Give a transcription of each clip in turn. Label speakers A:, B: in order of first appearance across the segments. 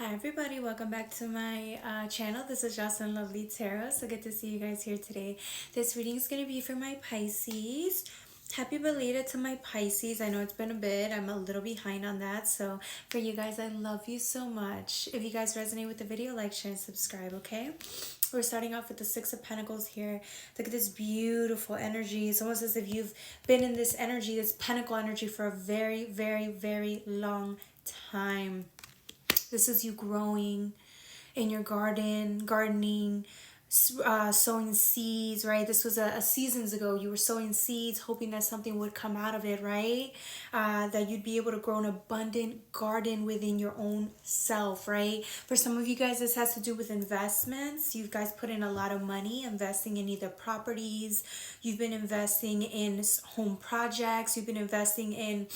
A: Hi everybody, welcome back to my channel. This is Jocelyn Lovely Tarot. So good to see you guys here today. This reading is going to be for my Pisces. Happy belated to my Pisces. I know it's been a bit. I'm a little behind on that. So for you guys, I love you so much. If you guys resonate with the video, like, share, and subscribe, okay? We're starting off with the Six of Pentacles here. Look at this beautiful energy. It's almost as if you've been in this energy, this pentacle energy, for a very, very, very long time. This is you growing in your gardening, sowing seeds, right? This was a seasons ago. You were sowing seeds, hoping that something would come out of it, right? That you'd be able to grow an abundant garden within your own self, right? For some of you guys, this has to do with investments. You guys put in a lot of money investing in either properties. You've been investing in home projects. You've been investing in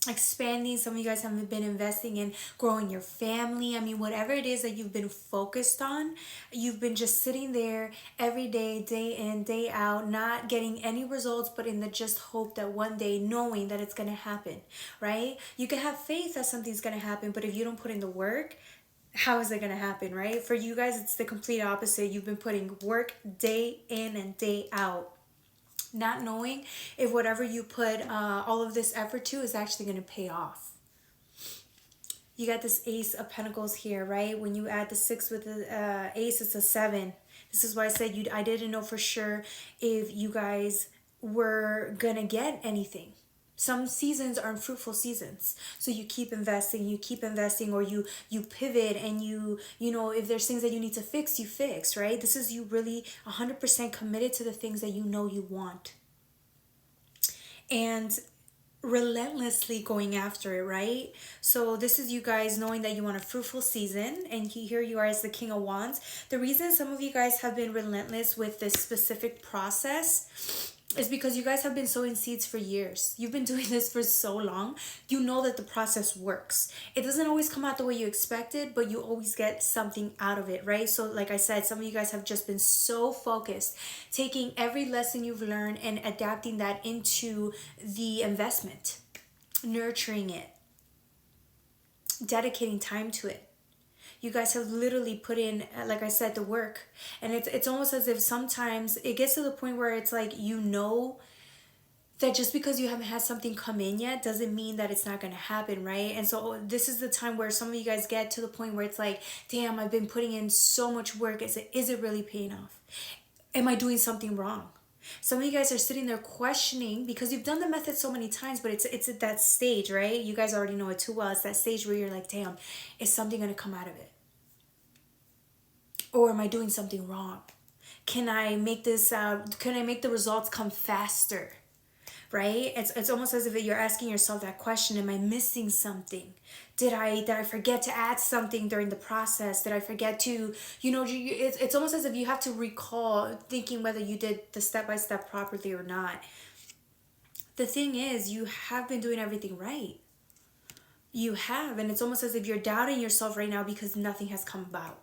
A: expanding. Some of you guys have been investing in growing your family. I mean, whatever it is that you've been focused on, you've been just sitting there every day, day in, day out, not getting any results, but in the just hope that one day, knowing that it's going to happen, right? You can have faith that something's going to happen, but if you don't put in the work, how is it going to happen, right? For you guys, it's the complete opposite. You've been putting work day in and day out, not knowing if whatever you put all of this effort to is actually going to pay off. You got this Ace of Pentacles here, right? When you add the 6 with the Ace, it's a 7. This is why I said I didn't know for sure if you guys were going to get anything. Some seasons aren't fruitful seasons. So you keep investing, or you pivot, and you know, if there's things that you need to fix, you fix, right? This is you really 100% committed to the things that you know you want. And relentlessly going after it, right? So this is you guys knowing that you want a fruitful season, and here you are as the King of Wands. The reason some of you guys have been relentless with this specific process is because you guys have been sowing seeds for years. You've been doing this for so long. You know that the process works. It doesn't always come out the way you expected, but you always get something out of it, right? So like I said, some of you guys have just been so focused, taking every lesson you've learned and adapting that into the investment, nurturing it, dedicating time to it. You guys have literally put in, like I said, the work. And it's almost as if sometimes it gets to the point where it's like, you know, that just because you haven't had something come in yet doesn't mean that it's not going to happen, right? And so this is the time where some of you guys get to the point where it's like, damn, I've been putting in so much work. Is it really paying off? Am I doing something wrong? Some of you guys are sitting there questioning because you've done the method so many times, but it's at that stage, right? You guys already know it too well. It's that stage where you're like, damn, is something going to come out of it? Or am I doing something wrong? Can I make this, can I make the results come faster? Right? It's almost as if you're asking yourself that question, am I missing something? Did I forget to add something during the process? Did I forget to, you know, it's almost as if you have to recall thinking whether you did the step-by-step properly or not. The thing is, you have been doing everything right. You have, and it's almost as if you're doubting yourself right now because nothing has come about.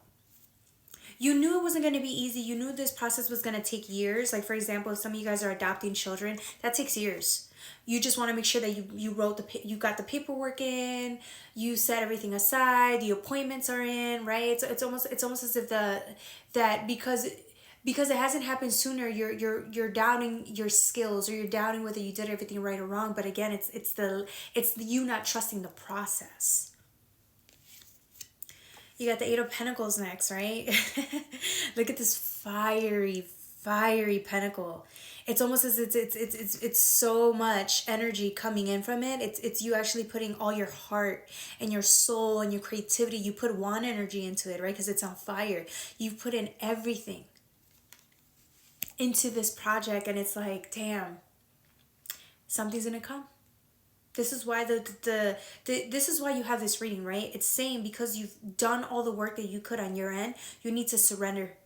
A: You knew it wasn't going to be easy. You knew this process was going to take years. Like, for example, if some of you guys are adopting children, that takes years. You just want to make sure that you got the paperwork in, you set everything aside, the appointments are in, right? It's almost as if because it hasn't happened sooner, you're doubting your skills, or you're doubting whether you did everything right or wrong. But again, it's you not trusting the process. You got the Eight of Pentacles next, right? Look at this fiery pentacle. It's almost as it's so much energy coming in from it. It's you actually putting all your heart and your soul and your creativity. You put one energy into it, right? Because it's on fire. You've put in everything into this project, and it's like, damn, something's gonna come. This is why this is why you have this reading, right? It's saying because you've done all the work that you could on your end, you need to surrender.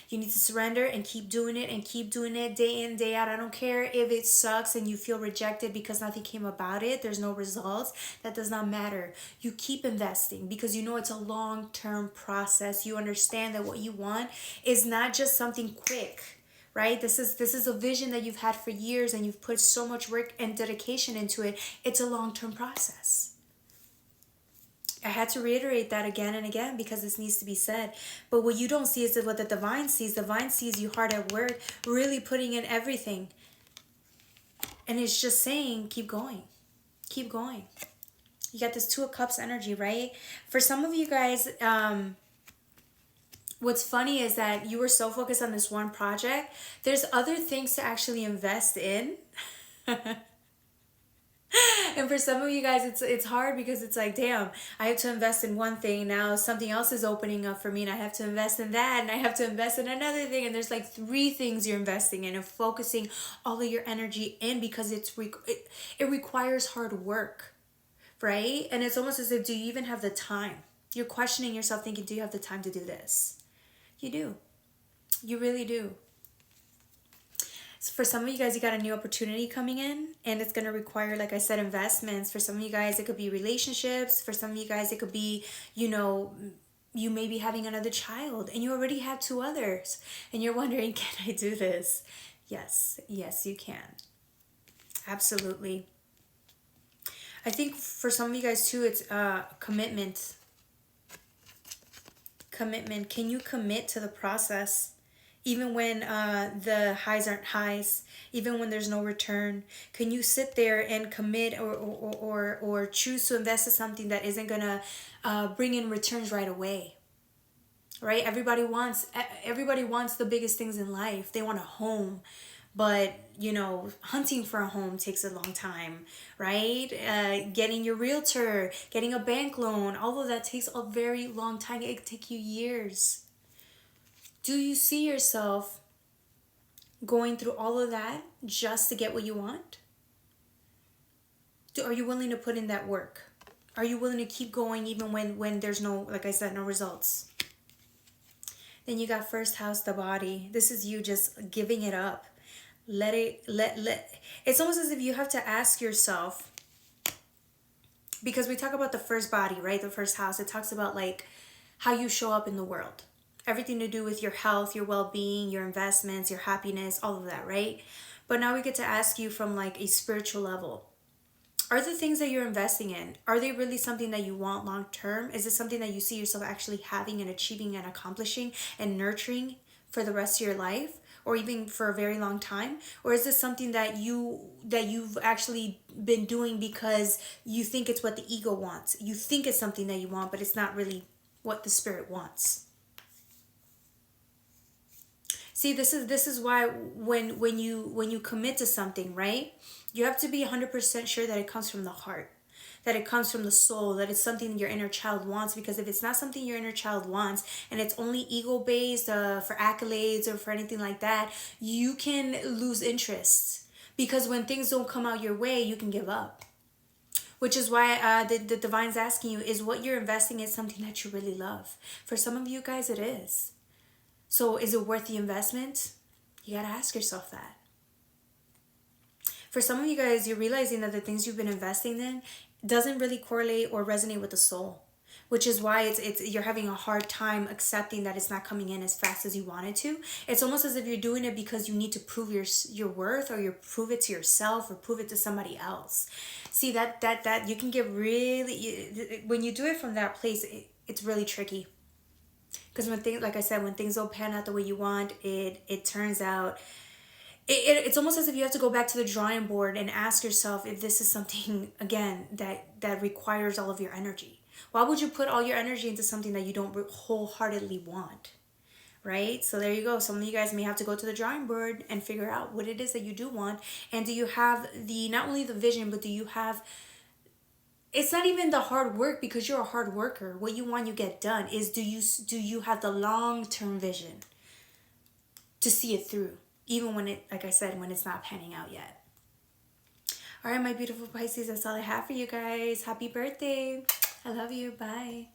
A: You need to surrender and keep doing it day in, day out. I don't care if it sucks and you feel rejected because nothing came about it. There's no results. That does not matter. You keep investing because you know it's a long-term process. You understand that what you want is not just something quick. Right? This is a vision that you've had for years, and you've put so much work and dedication into it. It's a long-term process. I had to reiterate that again and again because this needs to be said. But what you don't see is what the divine sees. The divine sees you hard at work, really putting in everything. And it's just saying, keep going. Keep going. You got this Two of Cups energy, right? For some of you guys, what's funny is that you were so focused on this one project. There's other things to actually invest in. And for some of you guys, it's hard because it's like, damn, I have to invest in one thing. Now something else is opening up for me and I have to invest in that and I have to invest in another thing. And there's like 3 things you're investing in and focusing all of your energy in because it requires hard work, right? And it's almost as if, do you even have the time? You're questioning yourself thinking, do you have the time to do this? You do. You really do. So for some of you guys, you got a new opportunity coming in and it's going to require, like I said, investments. For some of you guys, it could be relationships. For some of you guys, it could be, you know, you may be having another child and you already have 2 others and you're wondering, can I do this? Yes, you can. Absolutely. I think for some of you guys too, it's commitment. Commitment. Can you commit to the process? Even when the highs aren't highs, even when there's no return, can you sit there and commit or choose to invest in something that isn't gonna bring in returns right away? Right? Everybody wants the biggest things in life. They want a home, but you know, hunting for a home takes a long time, right? Getting your realtor, getting a bank loan, all of that takes a very long time. It could take you years. Do you see yourself going through all of that just to get what you want? Are you willing to put in that work? Are you willing to keep going even when there's no, like I said, no results? Then you got first house, the body. This is you just giving it up. Let it's almost as if you have to ask yourself, because we talk about the first body, right? The first house. It talks about like how you show up in the world. Everything to do with your health, your well-being, your investments, your happiness, all of that, right? But now we get to ask you from like a spiritual level. Are the things that you're investing in, are they really something that you want long-term? Is it something that you see yourself actually having and achieving and accomplishing and nurturing for the rest of your life? Or even for a very long time? Or is this something that you've actually been doing because you think it's what the ego wants? You think it's something that you want, but it's not really what the spirit wants. See, this is why when you commit to something, right? You have to be 100% sure that it comes from the heart, that it comes from the soul, that it's something your inner child wants. Because if it's not something your inner child wants and it's only ego-based for accolades or for anything like that, you can lose interest. Because when things don't come out your way, you can give up. Which is why the divine's asking you, is what you're investing in something that you really love? For some of you guys, it is. So is it worth the investment? You got to ask yourself that. For some of you guys, you're realizing that the things you've been investing in doesn't really correlate or resonate with the soul, which is why you're having a hard time accepting that it's not coming in as fast as you wanted to. It's almost as if you're doing it because you need to prove your worth, or you prove it to yourself or prove it to somebody else. See, that you can get really, when you do it from that place, it's really tricky. Because when things, like I said, when things don't pan out the way you want, it turns out, it's almost as if you have to go back to the drawing board and ask yourself if this is something, again, that requires all of your energy. Why would you put all your energy into something that you don't wholeheartedly want, right? So there you go. Some of you guys may have to go to the drawing board and figure out what it is that you do want. And do you have not only the vision, but do you have... It's not even the hard work, because you're a hard worker. What you want, you get done. Is do you have the long-term vision to see it through, even when it, like I said, when it's not panning out yet. All right, my beautiful Pisces, that's all I have for you guys. Happy birthday. I love you. Bye.